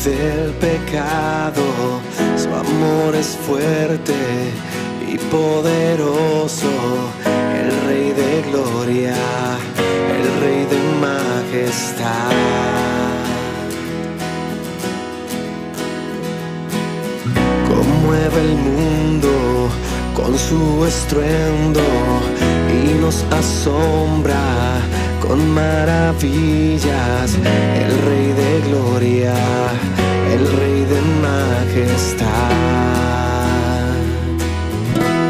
del pecado. Su amor es fuerte y poderoso, el Rey de gloria, el Rey de majestad. Conmueve el mundo con su estruendo y nos asombra con maravillas, el Rey de gloria, el Rey de majestad.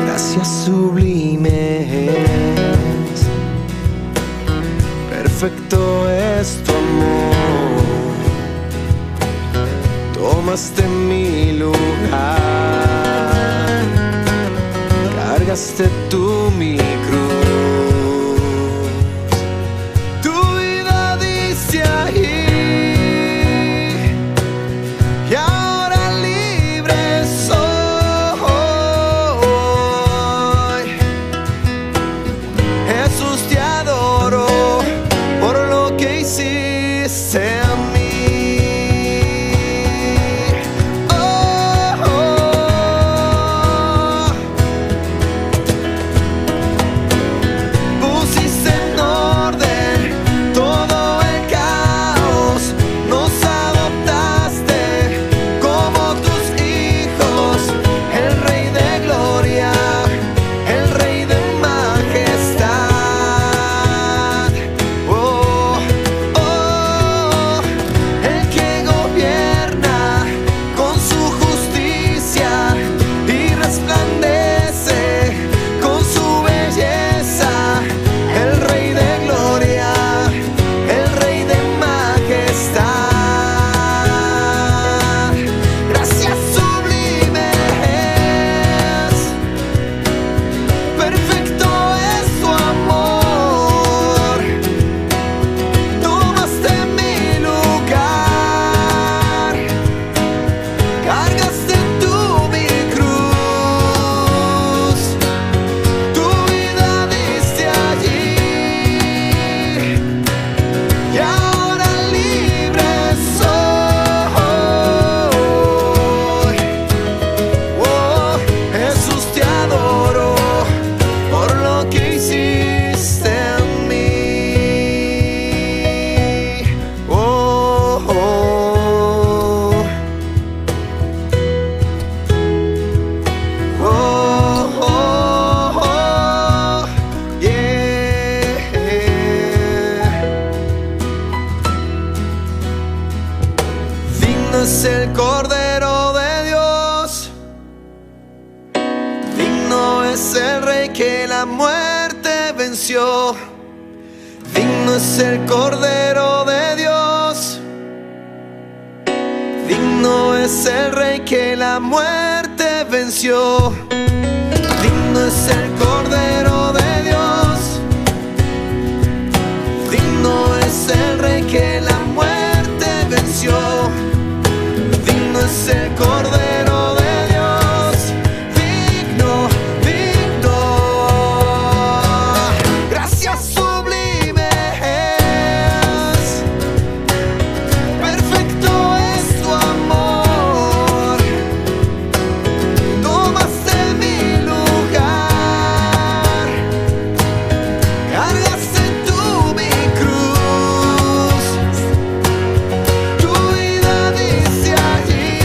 Gracias sublimes, perfecto es tu amor. Tomaste mi lugar, cargaste tú mi cruz. Tu vida diste ahí y ahora libre soy. Jesús, te adoro por lo que hiciste a mí. Es el Cordero de Dios, digno es el Rey que la muerte venció. Digno es el Cordero de Dios, digno es el Rey que la muerte venció. Digno es el Cordero de Dios, digno es el Rey que la muerte venció. Es el Cordero de Dios, digno, digno. Gracias sublimes, perfecto es tu amor. Tomaste mi lugar, cargaste tú mi cruz. Tu vida dice allí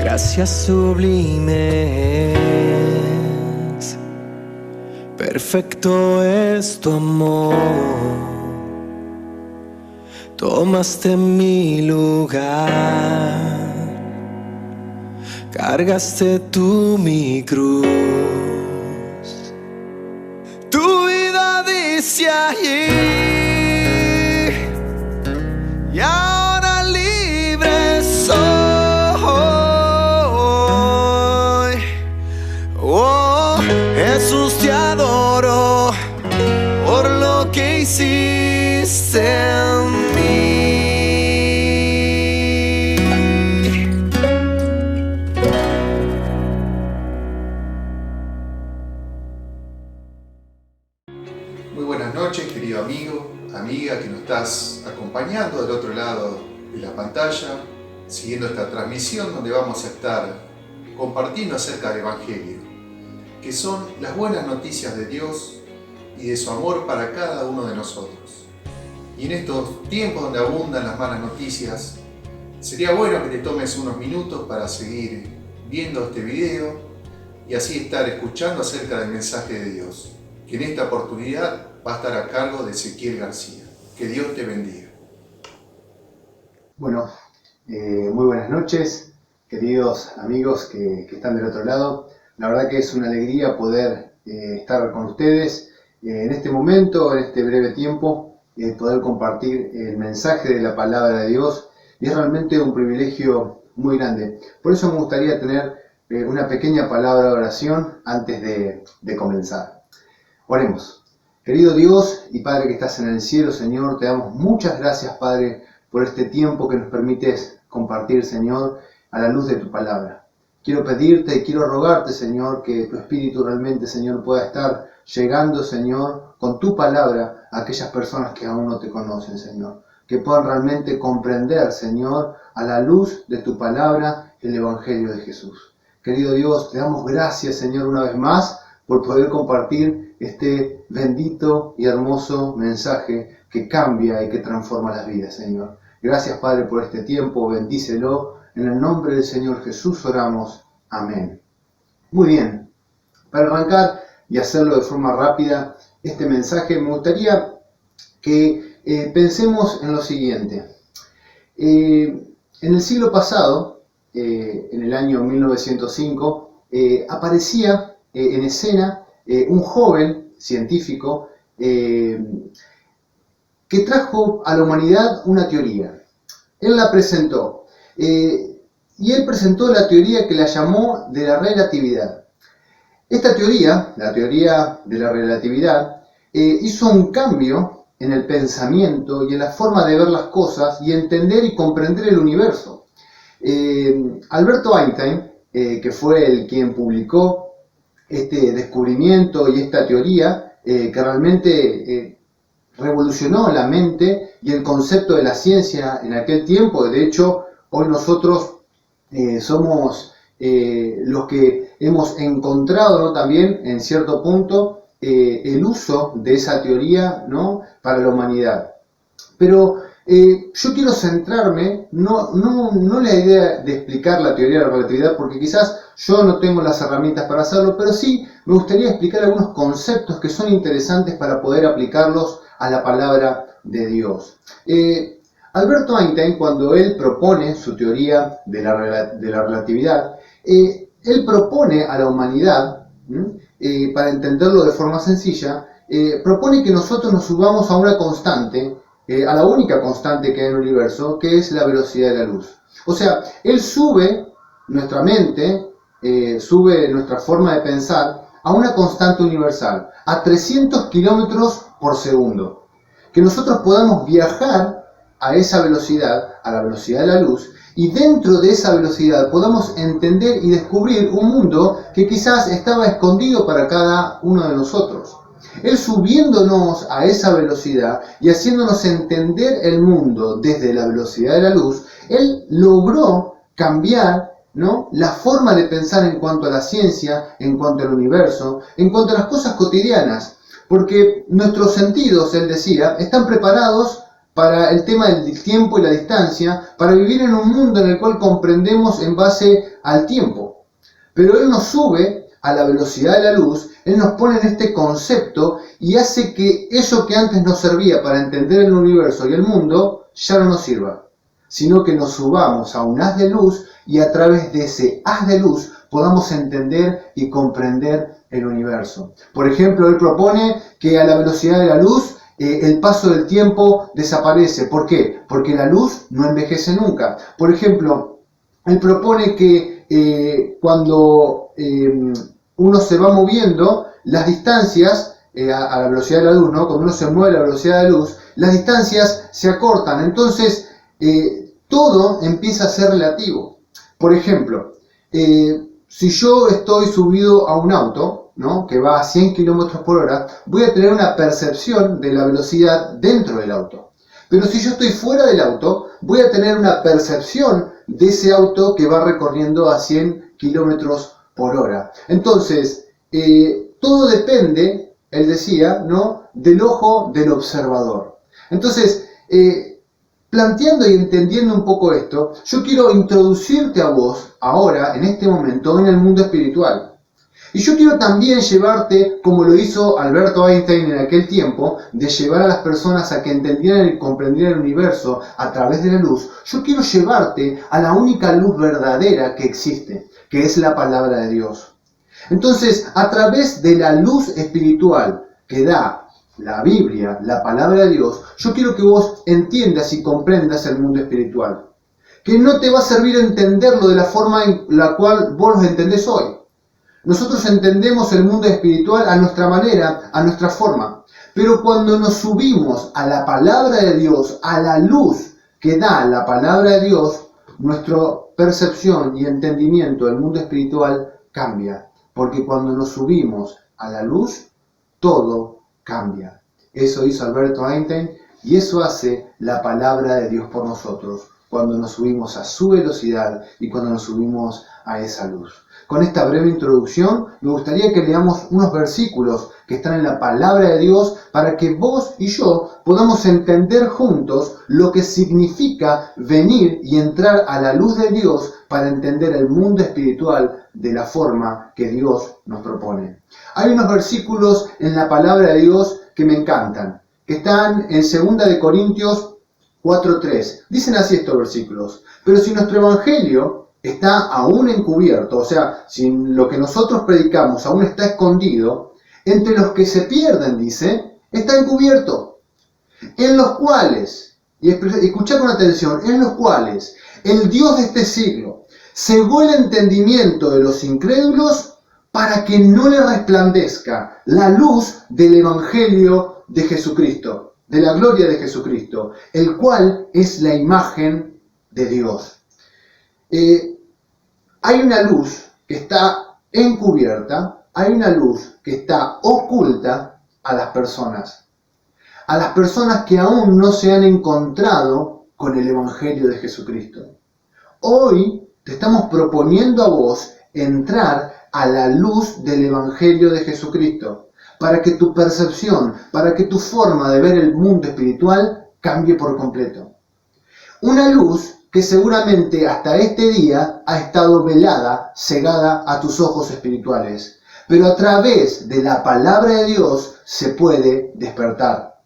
gracias sublimes, perfecto es tu amor. Tomaste mi lugar, cargaste tú mi cruz. Tu vida dice allí y ahora libre soy. Oh, Jesús, te adoro estás acompañando del otro lado de la pantalla, siguiendo esta transmisión donde vamos a estar compartiendo acerca del Evangelio, que son las buenas noticias de Dios y de su amor para cada uno de nosotros. Y en estos tiempos donde abundan las malas noticias, sería bueno que te tomes unos minutos para seguir viendo este video y así estar escuchando acerca del mensaje de Dios, que en esta oportunidad va a estar a cargo de Ezequiel García. Que Dios te bendiga. Bueno, muy buenas noches, queridos amigos que están del otro lado. La verdad que es una alegría poder estar con ustedes en este momento, en este breve tiempo, poder compartir el mensaje de la palabra de Dios. Y es realmente un privilegio muy grande. Por eso me gustaría tener una pequeña palabra de oración antes de comenzar. Oremos. Querido Dios y Padre que estás en el cielo, Señor, te damos muchas gracias, Padre, por este tiempo que nos permites compartir, Señor, a la luz de tu palabra. Quiero pedirte y quiero rogarte, Señor, que tu Espíritu realmente, Señor, pueda estar llegando, Señor, con tu palabra a aquellas personas que aún no te conocen, Señor. Que puedan realmente comprender, Señor, a la luz de tu palabra, el Evangelio de Jesús. Querido Dios, te damos gracias, Señor, una vez más, por poder compartir este bendito y hermoso mensaje que cambia y que transforma las vidas, Señor. Gracias, Padre, por este tiempo, bendícelo. En el nombre del Señor Jesús oramos. Amén. Muy bien, para arrancar y hacerlo de forma rápida, este mensaje me gustaría que pensemos en lo siguiente. En el siglo pasado, en el año 1905, aparecía en escena un joven científico que trajo a la humanidad una teoría. Él la presentó y él presentó la teoría que la llamó de la relatividad. Esta teoría, la teoría de la relatividad, hizo un cambio en el pensamiento y en la forma de ver las cosas y entender y comprender el universo. Alberto Einstein, que fue el quien publicó este descubrimiento y esta teoría, que realmente revolucionó la mente y el concepto de la ciencia en aquel tiempo. De hecho, hoy nosotros somos los que hemos encontrado, ¿no?, también en cierto punto el uso de esa teoría, ¿no?, para la humanidad. Pero yo quiero centrarme, no la idea de explicar la teoría de la relatividad, porque quizás yo no tengo las herramientas para hacerlo, pero sí me gustaría explicar algunos conceptos que son interesantes para poder aplicarlos a la palabra de Dios. Alberto Einstein, cuando él propone su teoría de la relatividad, él propone a la humanidad, para entenderlo de forma sencilla, propone que nosotros nos subamos a una constante, a la única constante que hay en el universo, que es la velocidad de la luz. O sea, él sube nuestra mente, sube nuestra forma de pensar a una constante universal, a 300 kilómetros por segundo. Que nosotros podamos viajar a esa velocidad, a la velocidad de la luz, y dentro de esa velocidad podamos entender y descubrir un mundo que quizás estaba escondido para cada uno de nosotros. Él subiéndonos a esa velocidad y haciéndonos entender el mundo desde la velocidad de la luz, él logró cambiar, ¿no?, la forma de pensar en cuanto a la ciencia, en cuanto al universo, en cuanto a las cosas cotidianas. Porque nuestros sentidos, él decía, están preparados para el tema del tiempo y la distancia, para vivir en un mundo en el cual comprendemos en base al tiempo. Pero él nos sube a la velocidad de la luz, él nos pone en este concepto y hace que eso que antes nos servía para entender el universo y el mundo, ya no nos sirva, sino que nos subamos a un haz de luz y a través de ese haz de luz podamos entender y comprender el universo. Por ejemplo, él propone que a la velocidad de la luz el paso del tiempo desaparece. ¿Por qué? Porque la luz no envejece nunca. Por ejemplo, él propone que cuando uno se va moviendo, las distancias a la velocidad de la luz, ¿no?, cuando uno se mueve a la velocidad de la luz, las distancias se acortan. Entonces, todo empieza a ser relativo. Por ejemplo, si yo estoy subido a un auto, ¿no?, que va a 100 km por hora, voy a tener una percepción de la velocidad dentro del auto. Pero si yo estoy fuera del auto, voy a tener una percepción de ese auto que va recorriendo a 100 kilómetros por hora. Entonces, todo depende, él decía, ¿no?, del ojo del observador. Entonces, planteando y entendiendo un poco esto, yo quiero introducirte a vos, ahora, en este momento, en el mundo espiritual. Y yo quiero también llevarte, como lo hizo Alberto Einstein en aquel tiempo, de llevar a las personas a que entendieran y comprendieran el universo a través de la luz. Yo quiero llevarte a la única luz verdadera que existe, que es la palabra de Dios. Entonces, a través de la luz espiritual que da la Biblia, la palabra de Dios, yo quiero que vos entiendas y comprendas el mundo espiritual. Que no te va a servir entenderlo de la forma en la cual vos lo entendés hoy. Nosotros entendemos el mundo espiritual a nuestra manera, a nuestra forma. Pero cuando nos subimos a la palabra de Dios, a la luz que da la palabra de Dios, nuestra percepción y entendimiento del mundo espiritual cambia. Porque cuando nos subimos a la luz, todo cambia. Eso hizo Alberto Einstein y eso hace la palabra de Dios por nosotros, cuando nos subimos a su velocidad y cuando nos subimos a esa luz. Con esta breve introducción, me gustaría que leamos unos versículos que están en la palabra de Dios para que vos y yo podamos entender juntos lo que significa venir y entrar a la luz de Dios para entender el mundo espiritual de la forma que Dios nos propone. Hay unos versículos en la palabra de Dios que me encantan, que están en 2 de Corintios 4:3. Dicen así estos versículos: pero si nuestro evangelio está aún encubierto, o sea, si lo que nosotros predicamos aún está escondido, entre los que se pierden, dice, está encubierto, en los cuales, y escuchad con atención, en los cuales el Dios de este siglo cegó el entendimiento de los incrédulos para que no le resplandezca la luz del evangelio de Jesucristo, de la gloria de Jesucristo, el cual es la imagen de Dios. Hay una luz que está encubierta, hay una luz que está oculta a las personas que aún no se han encontrado con el Evangelio de Jesucristo. Hoy te estamos proponiendo a vos entrar a la luz del Evangelio de Jesucristo, para que tu percepción, para que tu forma de ver el mundo espiritual cambie por completo. Una luz que seguramente hasta este día ha estado velada, cegada a tus ojos espirituales. Pero a través de la palabra de Dios se puede despertar.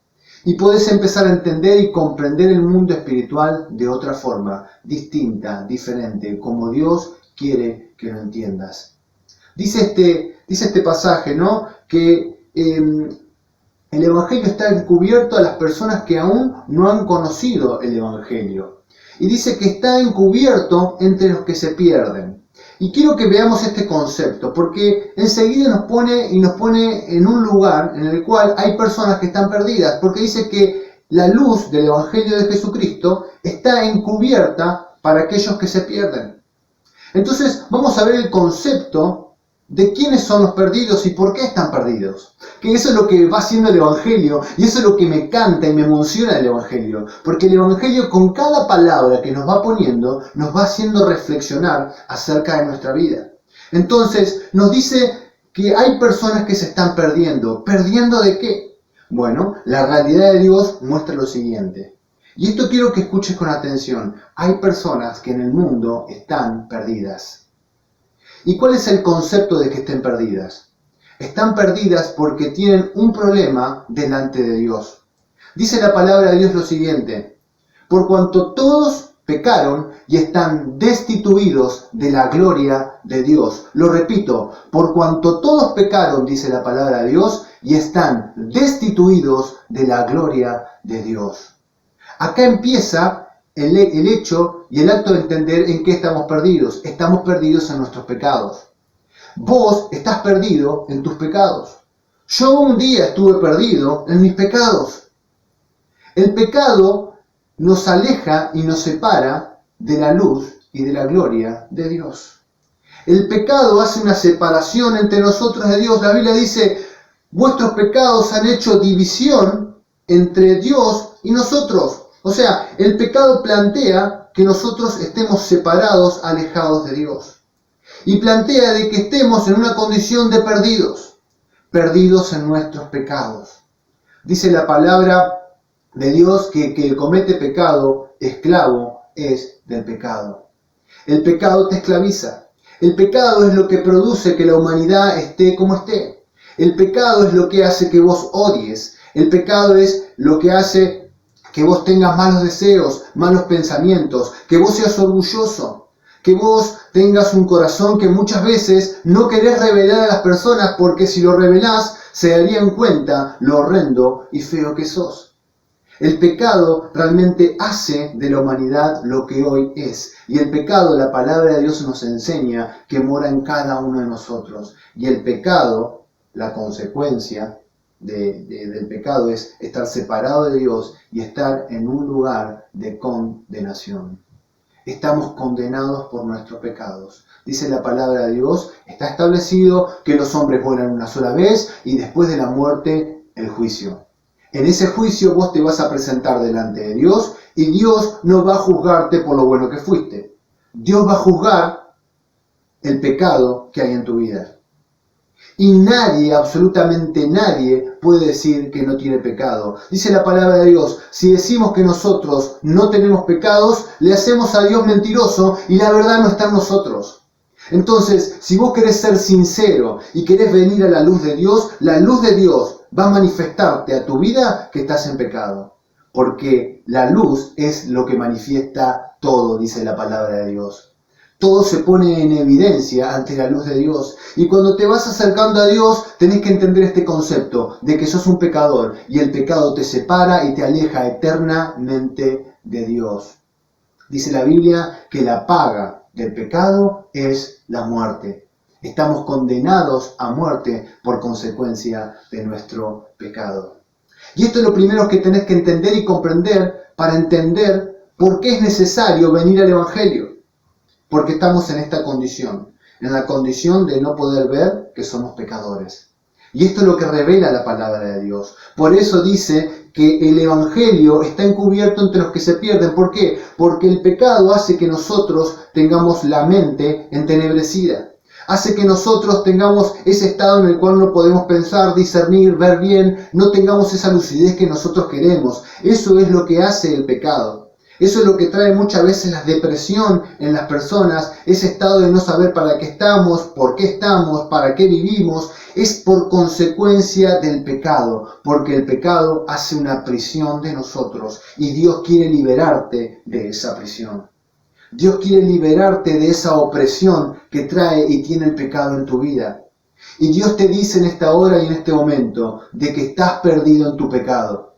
Y puedes empezar a entender y comprender el mundo espiritual de otra forma, distinta, diferente, como Dios quiere que lo entiendas. Dice este pasaje, ¿no?, que el Evangelio está encubierto a las personas que aún no han conocido el Evangelio. Y dice que está encubierto entre los que se pierden. Y quiero que veamos este concepto, porque enseguida nos pone en un lugar en el cual hay personas que están perdidas, porque dice que la luz del Evangelio de Jesucristo está encubierta para aquellos que se pierden. Entonces vamos a ver el concepto de quiénes son los perdidos y por qué están perdidos. Que eso es lo que va haciendo el Evangelio, y eso es lo que me canta y me emociona del Evangelio. Porque el Evangelio, con cada palabra que nos va poniendo, nos va haciendo reflexionar acerca de nuestra vida. Entonces, nos dice que hay personas que se están perdiendo. ¿Perdiendo de qué? Bueno, la realidad de Dios muestra lo siguiente. Y esto quiero que escuches con atención. Hay personas que en el mundo están perdidas. ¿Y cuál es el concepto de que estén perdidas? Están perdidas porque tienen un problema delante de Dios. Dice la palabra de Dios lo siguiente: por cuanto todos pecaron y están destituidos de la gloria de Dios. Lo repito, por cuanto todos pecaron, dice la palabra de Dios, y están destituidos de la gloria de Dios. Acá empieza el hecho y el acto de entender en qué estamos perdidos. Estamos perdidos en nuestros pecados. Vos estás perdido en tus pecados. Yo un día estuve perdido en mis pecados. El pecado nos aleja y nos separa de la luz y de la gloria de Dios. El pecado hace una separación entre nosotros de Dios. La Biblia dice: vuestros pecados han hecho división entre Dios y nosotros. O sea, el pecado plantea que nosotros estemos separados, alejados de Dios. Y plantea de que estemos en una condición de perdidos en nuestros pecados. Dice la palabra de Dios que el comete pecado, esclavo es del pecado. El pecado te esclaviza. El pecado es lo que produce que la humanidad esté como esté. El pecado es lo que hace que vos odies. El pecado es lo que hace que vos tengas malos deseos, malos pensamientos, que vos seas orgulloso, que vos tengas un corazón que muchas veces no querés revelar a las personas porque si lo revelás se darían cuenta lo horrendo y feo que sos. El pecado realmente hace de la humanidad lo que hoy es. Y el pecado, la palabra de Dios nos enseña que mora en cada uno de nosotros. Y el pecado, la consecuencia del pecado es estar separado de Dios y estar en un lugar de condenación. Estamos condenados por nuestros pecados. Dice la palabra de Dios, está establecido que los hombres mueran una sola vez y después de la muerte el juicio. En ese juicio vos te vas a presentar delante de Dios y Dios no va a juzgarte por lo bueno que fuiste. Dios va a juzgar el pecado que hay en tu vida. Y nadie, absolutamente nadie, puede decir que no tiene pecado. Dice la palabra de Dios, si decimos que nosotros no tenemos pecados, le hacemos a Dios mentiroso y la verdad no está en nosotros. Entonces, si vos querés ser sincero y querés venir a la luz de Dios, la luz de Dios va a manifestarte a tu vida que estás en pecado. Porque la luz es lo que manifiesta todo, dice la palabra de Dios. Todo se pone en evidencia ante la luz de Dios. Y cuando te vas acercando a Dios, tenés que entender este concepto de que sos un pecador. Y el pecado te separa y te aleja eternamente de Dios. Dice la Biblia que la paga del pecado es la muerte. Estamos condenados a muerte por consecuencia de nuestro pecado. Y esto es lo primero que tenés que entender y comprender para entender por qué es necesario venir al Evangelio. Porque estamos en esta condición, en la condición de no poder ver que somos pecadores. Y esto es lo que revela la palabra de Dios. Por eso dice que el Evangelio está encubierto entre los que se pierden. ¿Por qué? Porque el pecado hace que nosotros tengamos la mente entenebrecida. Hace que nosotros tengamos ese estado en el cual no podemos pensar, discernir, ver bien, no tengamos esa lucidez que nosotros queremos. Eso es lo que hace el pecado. Eso es lo que trae muchas veces la depresión en las personas, ese estado de no saber para qué estamos, por qué estamos, para qué vivimos. Es por consecuencia del pecado, porque el pecado hace una prisión de nosotros y Dios quiere liberarte de esa prisión. Dios quiere liberarte de esa opresión que trae y tiene el pecado en tu vida. Y Dios te dice en esta hora y en este momento de que estás perdido en tu pecado.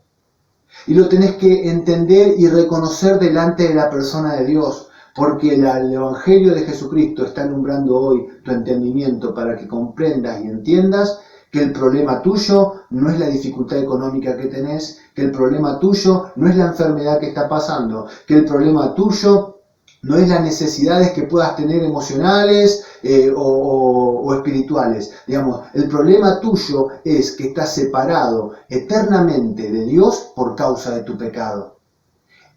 Y lo tenés que entender y reconocer delante de la persona de Dios, porque el Evangelio de Jesucristo está alumbrando hoy tu entendimiento para que comprendas y entiendas que el problema tuyo no es la dificultad económica que tenés, que el problema tuyo no es la enfermedad que está pasando, que el problema tuyo no es las necesidades que puedas tener emocionales o espirituales. Digamos, el problema tuyo es que estás separado eternamente de Dios por causa de tu pecado.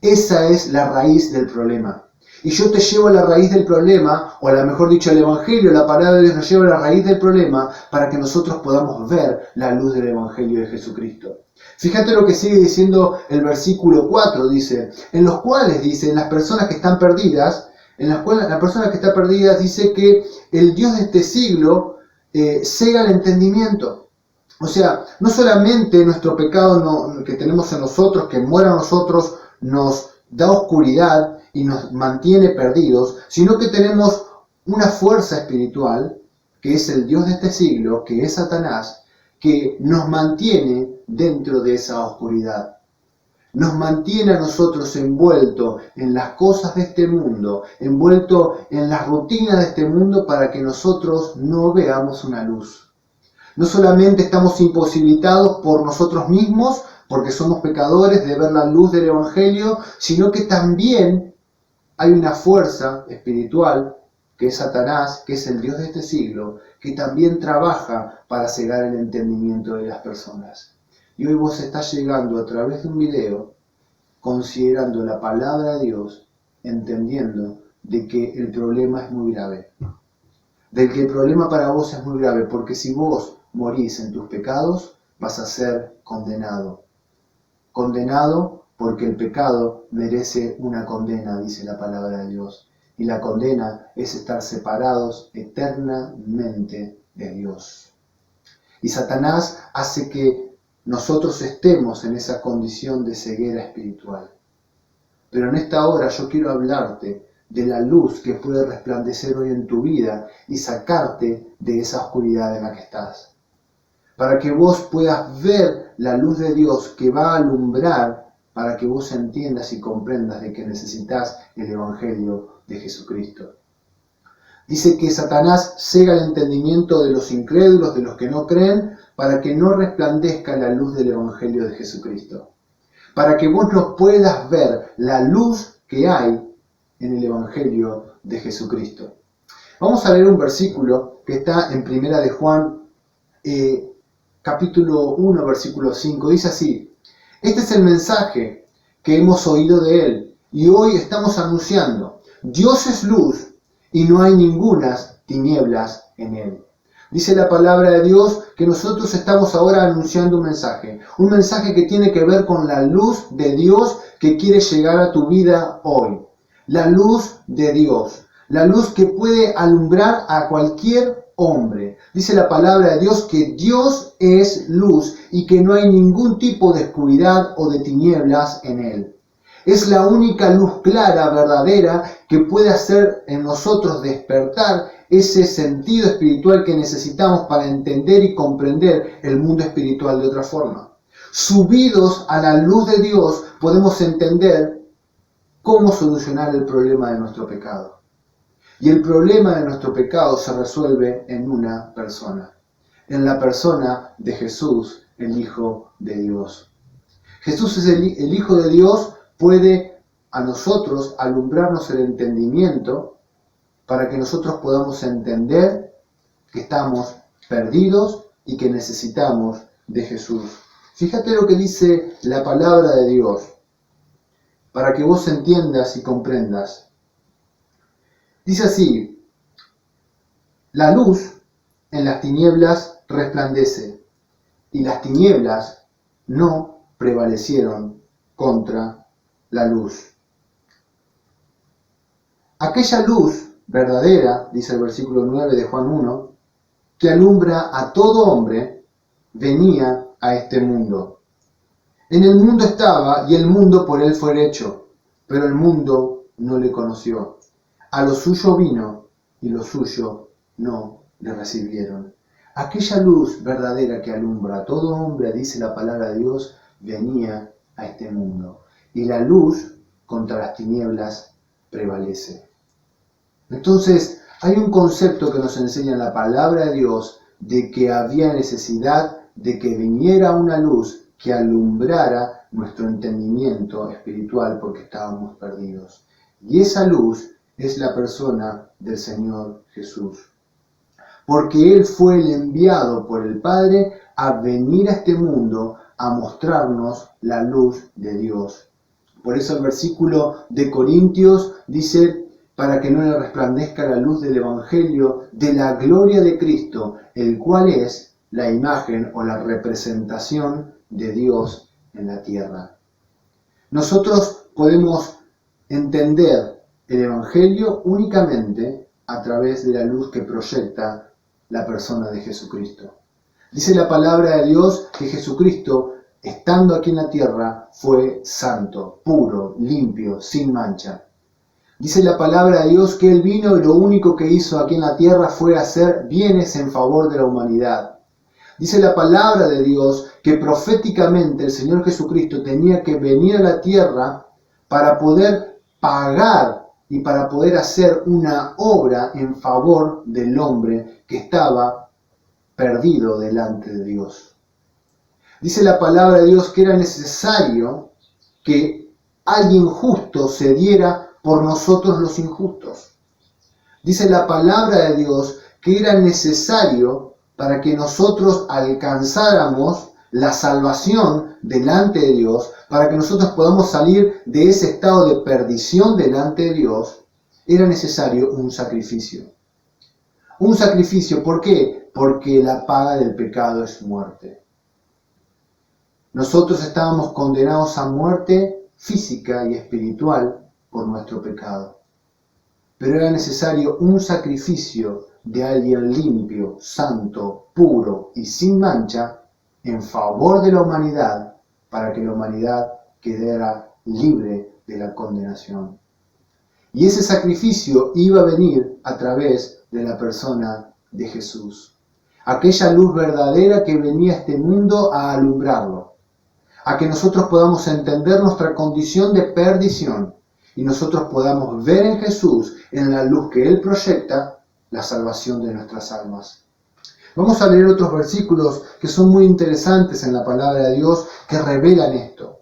Esa es la raíz del problema. Y yo te llevo a la raíz del problema, o a lo mejor dicho el Evangelio, la palabra de Dios nos lleva a la raíz del problema para que nosotros podamos ver la luz del Evangelio de Jesucristo. Fíjate lo que sigue diciendo el versículo 4, dice, en los cuales, dice, en las personas que están perdidas, en las cuales la persona que está perdida dice que el Dios de este siglo cega el entendimiento. O sea, no solamente nuestro pecado que tenemos en nosotros, que muera en nosotros, nos da oscuridad y nos mantiene perdidos, sino que tenemos una fuerza espiritual, que es el Dios de este siglo, que es Satanás, que nos mantiene dentro de esa oscuridad. Nos mantiene a nosotros envueltos en las cosas de este mundo, envueltos en las rutinas de este mundo para que nosotros no veamos una luz. No solamente estamos imposibilitados por nosotros mismos, porque somos pecadores, de ver la luz del Evangelio, sino que también hay una fuerza espiritual, que es Satanás, que es el Dios de este siglo, que también trabaja para cegar el entendimiento de las personas. Y hoy vos estás llegando a través de un video considerando la palabra de Dios, entendiendo de que el problema es muy grave. De que el problema para vos es muy grave, porque si vos morís en tus pecados, vas a ser condenado. Condenado porque el pecado merece una condena, dice la palabra de Dios. Y la condena es estar separados eternamente de Dios. Y Satanás hace que nosotros estemos en esa condición de ceguera espiritual. Pero en esta hora yo quiero hablarte de la luz que puede resplandecer hoy en tu vida y sacarte de esa oscuridad en la que estás. Para que vos puedas ver la luz de Dios que va a alumbrar, para que vos entiendas y comprendas de que necesitas el Evangelio de Jesucristo. Dice que Satanás cega el entendimiento de los incrédulos, de los que no creen, para que no resplandezca la luz del Evangelio de Jesucristo. Para que vos no puedas ver la luz que hay en el Evangelio de Jesucristo. Vamos a leer un versículo que está en Primera de Juan, capítulo 1, versículo 5. Dice así: este es el mensaje que hemos oído de Él y hoy estamos anunciando. Dios es luz y no hay ningunas tinieblas en Él. Dice la palabra de Dios que nosotros estamos ahora anunciando un mensaje que tiene que ver con la luz de Dios que quiere llegar a tu vida hoy. La luz de Dios, la luz que puede alumbrar a cualquier hombre. Dice la palabra de Dios que Dios es luz y que no hay ningún tipo de oscuridad o de tinieblas en Él. Es la única luz clara, verdadera, que puede hacer en nosotros despertar ese sentido espiritual que necesitamos para entender y comprender el mundo espiritual de otra forma. Subidos a la luz de Dios, podemos entender cómo solucionar el problema de nuestro pecado. Y el problema de nuestro pecado se resuelve en una persona, en la persona de Jesús, el Hijo de Dios. Jesús es el Hijo de Dios, puede a nosotros alumbrarnos el entendimiento para que nosotros podamos entender que estamos perdidos y que necesitamos de Jesús. Fíjate lo que dice la palabra de Dios, para que vos entiendas y comprendas. Dice así: la luz en las tinieblas resplandece, y las tinieblas no prevalecieron contra la luz. Aquella luz verdadera, dice el versículo 9 de Juan 1, que alumbra a todo hombre, venía a este mundo. En el mundo estaba y el mundo por él fue hecho, pero el mundo no le conoció. A lo suyo vino y lo suyo no le recibieron. Aquella luz verdadera que alumbra a todo hombre, dice la palabra de Dios, venía a este mundo. Y la luz contra las tinieblas prevalece. Entonces, hay un concepto que nos enseña la palabra de Dios de que había necesidad de que viniera una luz que alumbrara nuestro entendimiento espiritual porque estábamos perdidos. Y esa luz es la persona del Señor Jesús. Porque Él fue el enviado por el Padre a venir a este mundo a mostrarnos la luz de Dios. Por eso el versículo de Corintios dice: para que no le resplandezca la luz del Evangelio de la gloria de Cristo, el cual es la imagen o la representación de Dios en la tierra. Nosotros podemos entender el Evangelio únicamente a través de la luz que proyecta la persona de Jesucristo. Dice la palabra de Dios que Jesucristo, estando aquí en la tierra, fue santo, puro, limpio, sin mancha. Dice la palabra de Dios que Él vino y lo único que hizo aquí en la tierra fue hacer bienes en favor de la humanidad. Dice la palabra de Dios que proféticamente el Señor Jesucristo tenía que venir a la tierra para poder pagar y para poder hacer una obra en favor del hombre que estaba perdido delante de Dios. Dice la palabra de Dios que era necesario que alguien justo se diera por nosotros los injustos. Dice la palabra de Dios que era necesario para que nosotros alcanzáramos la salvación delante de Dios, para que nosotros podamos salir de ese estado de perdición delante de Dios, era necesario un sacrificio. Un sacrificio, ¿por qué? Porque la paga del pecado es muerte. Nosotros estábamos condenados a muerte física y espiritual por nuestro pecado. Pero era necesario un sacrificio de alguien limpio, santo, puro y sin mancha en favor de la humanidad, para que la humanidad quedara libre de la condenación. Y ese sacrificio iba a venir a través de la persona de Jesús. Aquella luz verdadera que venía a este mundo a alumbrarlo, a que nosotros podamos entender nuestra condición de perdición y nosotros podamos ver en Jesús, en la luz que Él proyecta, la salvación de nuestras almas. Vamos a leer otros versículos que son muy interesantes en la palabra de Dios que revelan esto.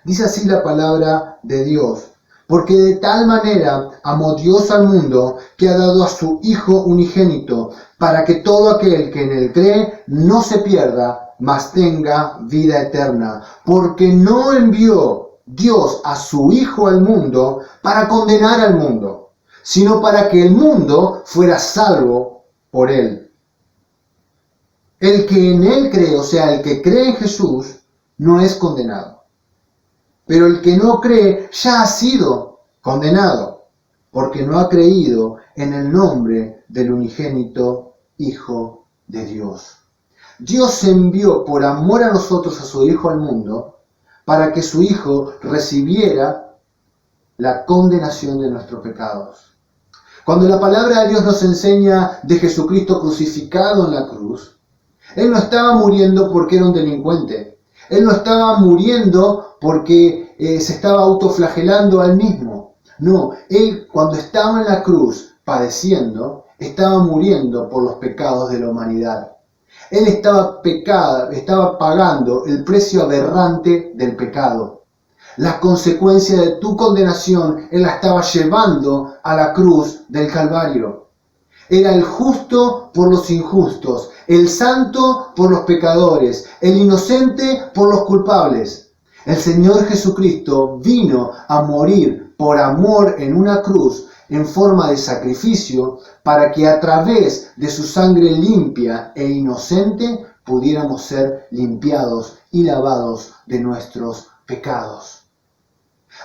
Dice así la palabra de Dios: porque de tal manera amó Dios al mundo que ha dado a su Hijo unigénito, para que todo aquel que en Él cree no se pierda, mas tenga vida eterna. Porque no envió Dios a su Hijo al mundo para condenar al mundo, sino para que el mundo fuera salvo por Él. El que en Él cree, o sea, el que cree en Jesús, no es condenado. Pero el que no cree ya ha sido condenado, porque no ha creído en el nombre del unigénito Hijo de Dios. Dios envió por amor a nosotros a su Hijo al mundo, para que su Hijo recibiera la condenación de nuestros pecados. Cuando la palabra de Dios nos enseña de Jesucristo crucificado en la cruz, Él no estaba muriendo porque era un delincuente. Él no estaba muriendo porque se estaba autoflagelando a Él mismo. No, Él cuando estaba en la cruz padeciendo, estaba muriendo por los pecados de la humanidad. Él estaba pagando el precio aberrante del pecado. La consecuencia de tu condenación, Él la estaba llevando a la cruz del Calvario. Era el justo por los injustos, el santo por los pecadores, el inocente por los culpables. El Señor Jesucristo vino a morir por amor en una cruz en forma de sacrificio, para que a través de su sangre limpia e inocente pudiéramos ser limpiados y lavados de nuestros pecados.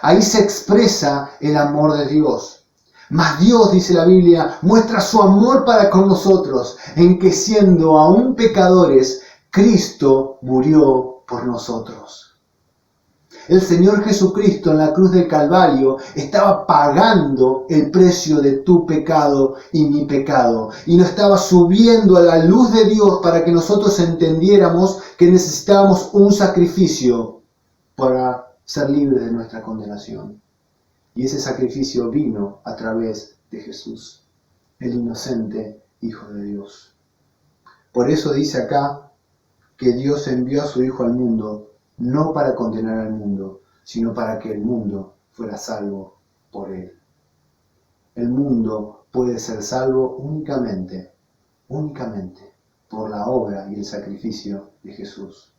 Ahí se expresa el amor de Dios. Mas Dios, dice la Biblia, muestra su amor para con nosotros, en que siendo aún pecadores, Cristo murió por nosotros. El Señor Jesucristo en la cruz del Calvario estaba pagando el precio de tu pecado y mi pecado. Y nos estaba subiendo a la luz de Dios para que nosotros entendiéramos que necesitábamos un sacrificio para ser libres de nuestra condenación. Y ese sacrificio vino a través de Jesús, el inocente Hijo de Dios. Por eso dice acá que Dios envió a su Hijo al mundo, no para condenar al mundo, sino para que el mundo fuera salvo por Él. El mundo puede ser salvo únicamente por la obra y el sacrificio de Jesús.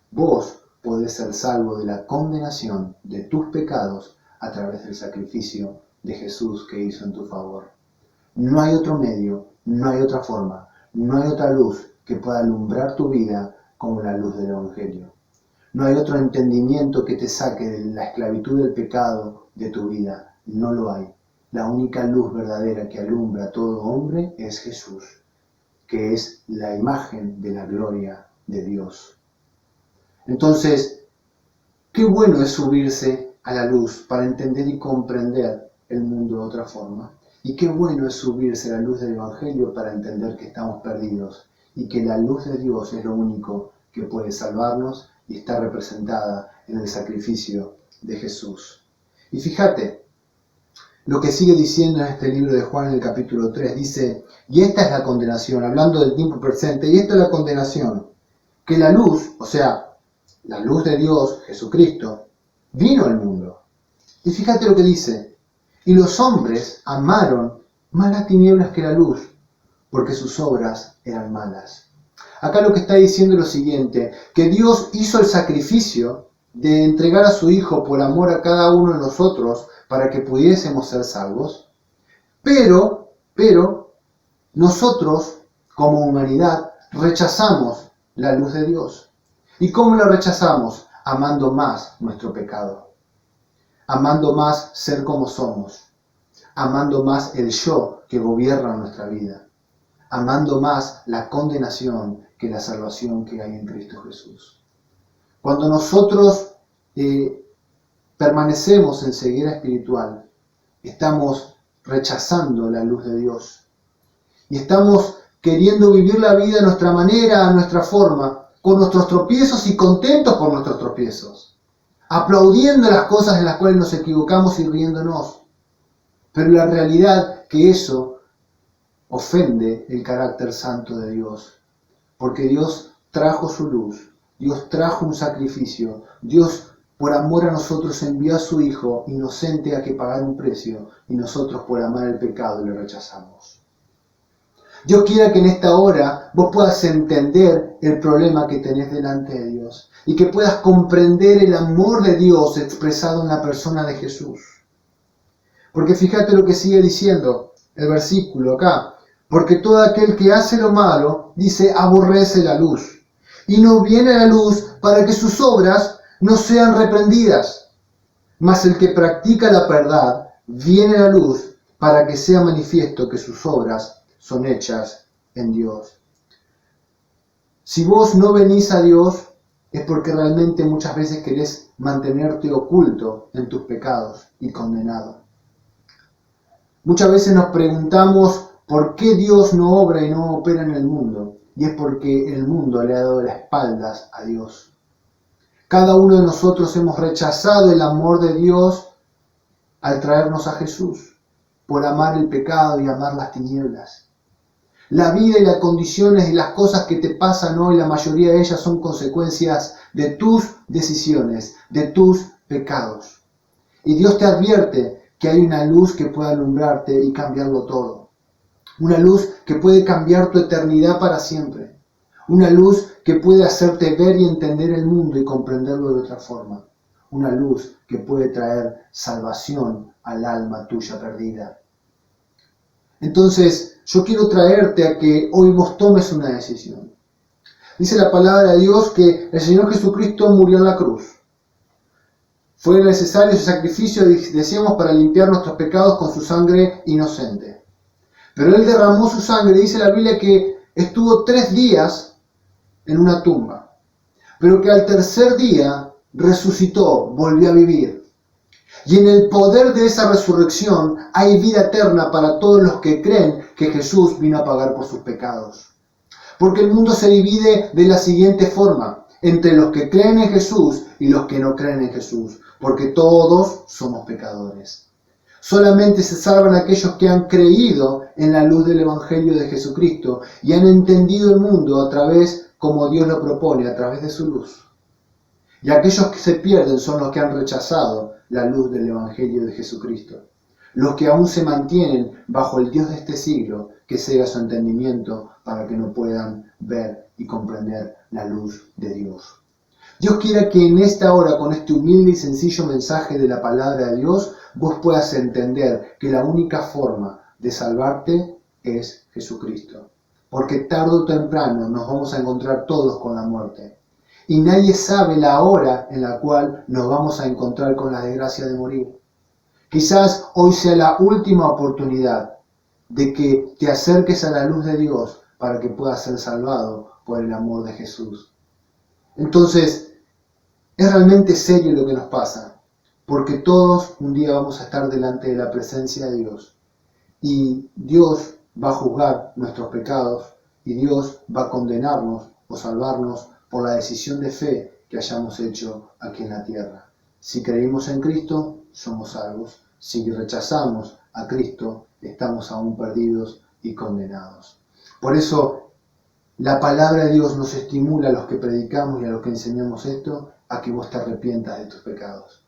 Vos podés ser salvo de la condenación de tus pecados a través del sacrificio de Jesús que hizo en tu favor. No hay otro medio, no hay otra forma, no hay otra luz que pueda alumbrar tu vida como la luz del Evangelio. No hay otro entendimiento que te saque de la esclavitud del pecado de tu vida. No lo hay. La única luz verdadera que alumbra a todo hombre es Jesús, que es la imagen de la gloria de Dios. Entonces, qué bueno es subirse a la luz para entender y comprender el mundo de otra forma. Y qué bueno es subirse a la luz del Evangelio para entender que estamos perdidos y que la luz de Dios es lo único que puede salvarnos y está representada en el sacrificio de Jesús. Y fíjate lo que sigue diciendo en este libro de Juan en el capítulo 3. Dice, y esta es la condenación, hablando del tiempo presente, y esta es la condenación, que la luz, o sea, la luz de Dios, Jesucristo, vino al mundo. Y fíjate lo que dice, y los hombres amaron más las tinieblas que la luz, porque sus obras eran malas. Acá lo que está diciendo es lo siguiente, que Dios hizo el sacrificio de entregar a su Hijo por amor a cada uno de nosotros para que pudiésemos ser salvos, pero nosotros como humanidad rechazamos la luz de Dios. ¿Y cómo la rechazamos? Amando más nuestro pecado, amando más ser como somos, amando más el yo que gobierna nuestra vida, amando más la condenación que la salvación que hay en Cristo Jesús. Cuando nosotros permanecemos en ceguera espiritual, estamos rechazando la luz de Dios y estamos queriendo vivir la vida a nuestra manera, a nuestra forma, con nuestros tropiezos y contentos por nuestros tropiezos, aplaudiendo las cosas en las cuales nos equivocamos y riéndonos. Pero la realidad que eso ofende el carácter santo de Dios, porque Dios trajo su luz, Dios trajo un sacrificio, Dios por amor a nosotros envió a su Hijo inocente a que pagar un precio, y nosotros por amar el pecado le rechazamos. Dios quiera que en esta hora vos puedas entender el problema que tenés delante de Dios y que puedas comprender el amor de Dios expresado en la persona de Jesús. Porque fíjate lo que sigue diciendo el versículo acá. Porque todo aquel que hace lo malo, dice, aborrece la luz y no viene a la luz para que sus obras no sean reprendidas. Mas el que practica la verdad viene a la luz para que sea manifiesto que sus obras son hechas en Dios. Si vos no venís a Dios, es porque realmente muchas veces querés mantenerte oculto en tus pecados y condenado. Muchas veces nos preguntamos por qué Dios no obra y no opera en el mundo, y es porque el mundo le ha dado las espaldas a Dios. Cada uno de nosotros hemos rechazado el amor de Dios al traernos a Jesús, por amar el pecado y amar las tinieblas. La vida y las condiciones y las cosas que te pasan hoy, la mayoría de ellas son consecuencias de tus decisiones, de tus pecados. Y Dios te advierte que hay una luz que puede alumbrarte y cambiarlo todo. Una luz que puede cambiar tu eternidad para siempre. Una luz que puede hacerte ver y entender el mundo y comprenderlo de otra forma. Una luz que puede traer salvación al alma tuya perdida. Entonces, yo quiero traerte a que hoy vos tomes una decisión. Dice la palabra de Dios que el Señor Jesucristo murió en la cruz. Fue necesario ese sacrificio, decíamos, para limpiar nuestros pecados con su sangre inocente. Pero Él derramó su sangre, dice la Biblia que estuvo 3 días en una tumba, pero que al tercer día resucitó, volvió a vivir. Y en el poder de esa resurrección hay vida eterna para todos los que creen que Jesús vino a pagar por sus pecados. Porque el mundo se divide de la siguiente forma, entre los que creen en Jesús y los que no creen en Jesús, porque todos somos pecadores. Solamente se salvan aquellos que han creído en la luz del Evangelio de Jesucristo y han entendido el mundo a través, como Dios lo propone, a través de su luz. Y aquellos que se pierden son los que han rechazado la luz del Evangelio de Jesucristo. Los que aún se mantienen bajo el Dios de este siglo, que cega su entendimiento para que no puedan ver y comprender la luz de Dios. Dios quiera que en esta hora, con este humilde y sencillo mensaje de la palabra de Dios, vos puedas entender que la única forma de salvarte es Jesucristo. Porque tarde o temprano nos vamos a encontrar todos con la muerte. Y nadie sabe la hora en la cual nos vamos a encontrar con la desgracia de morir. Quizás hoy sea la última oportunidad de que te acerques a la luz de Dios para que puedas ser salvado por el amor de Jesús. Entonces, es realmente serio lo que nos pasa, porque todos un día vamos a estar delante de la presencia de Dios. Y Dios va a juzgar nuestros pecados y Dios va a condenarnos o salvarnos por la decisión de fe que hayamos hecho aquí en la tierra. Si creímos en Cristo, somos salvos. Si rechazamos a Cristo, estamos aún perdidos y condenados. Por eso, la palabra de Dios nos estimula a los que predicamos y a los que enseñamos esto, a que vos te arrepientas de tus pecados.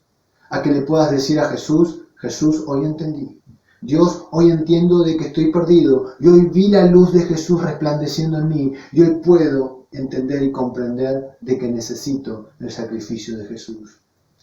A que le puedas decir a Jesús, Jesús, hoy entendí. Dios, hoy entiendo de que estoy perdido y hoy vi la luz de Jesús resplandeciendo en mí y hoy puedo entender y comprender de que necesito el sacrificio de Jesús.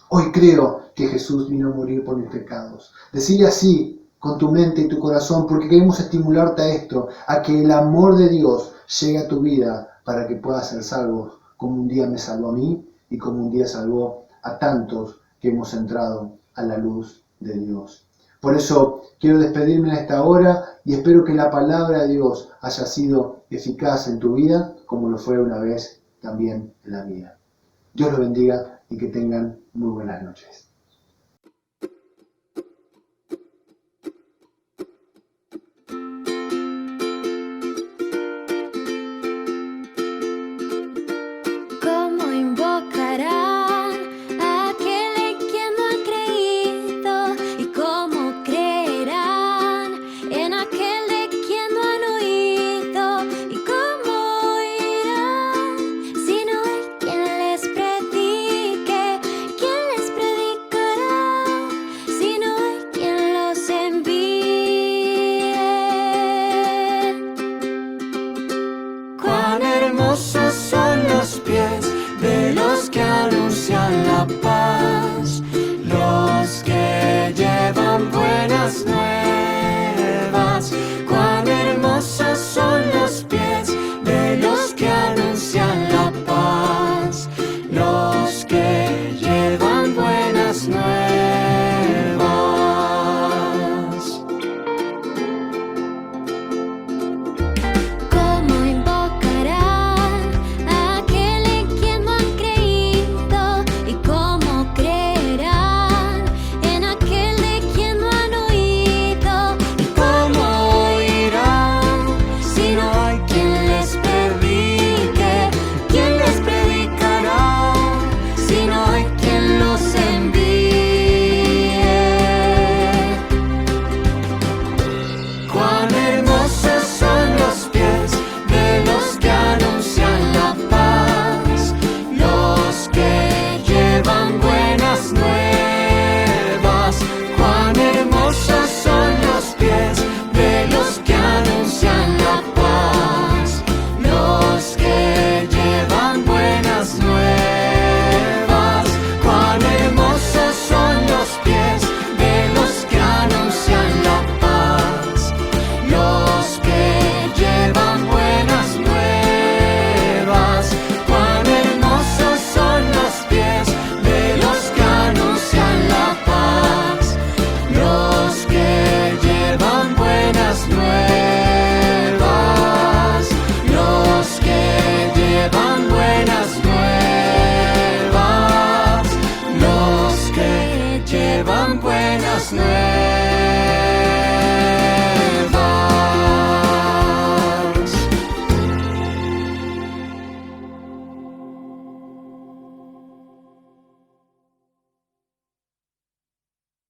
Hoy creo que Jesús vino a morir por mis pecados. Decirle así con tu mente y tu corazón, porque queremos estimularte a esto, a que el amor de Dios llegue a tu vida para que puedas ser salvo, como un día me salvó a mí y como un día salvó a tantos que hemos entrado a la luz de Dios. Por eso quiero despedirme en esta hora y espero que la palabra de Dios haya sido eficaz en tu vida, como lo fue una vez también en la mía. Dios los bendiga y que tengan muy buenas noches.